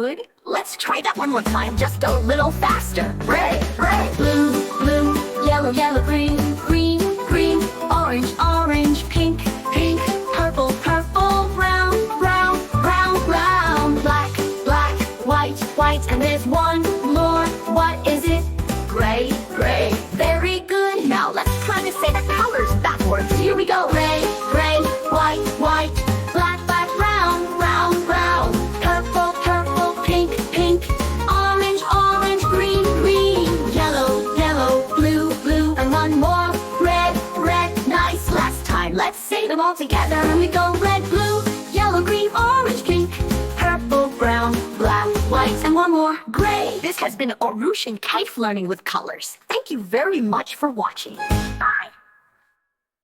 good? Let's try that one more time, just a little faster. Red, red, blue, blue, yellow, yellow, green, green, green, orange, orange, pink, pink, purple, purple, brown, brown, brown, brown, black, black, white, white, and there's one more. What is it? Gray, gray. Very good. Now let's try to say the colors backwards. Here we go. Gray, gray, white, white, black, black, brown, brown, brown, purple, purple, pink, pink, orange, orange, green, green, yellow, yellow, blue, blue, and one more. Red, red. Nice. Last time. Let's say them all together. And we go red, blue, yellow, green, orange, pink, purple, brown, black, white, and one more. Gray. This has been Aroosh and Kaif learning with colors. Thank you very much for watching. Bye.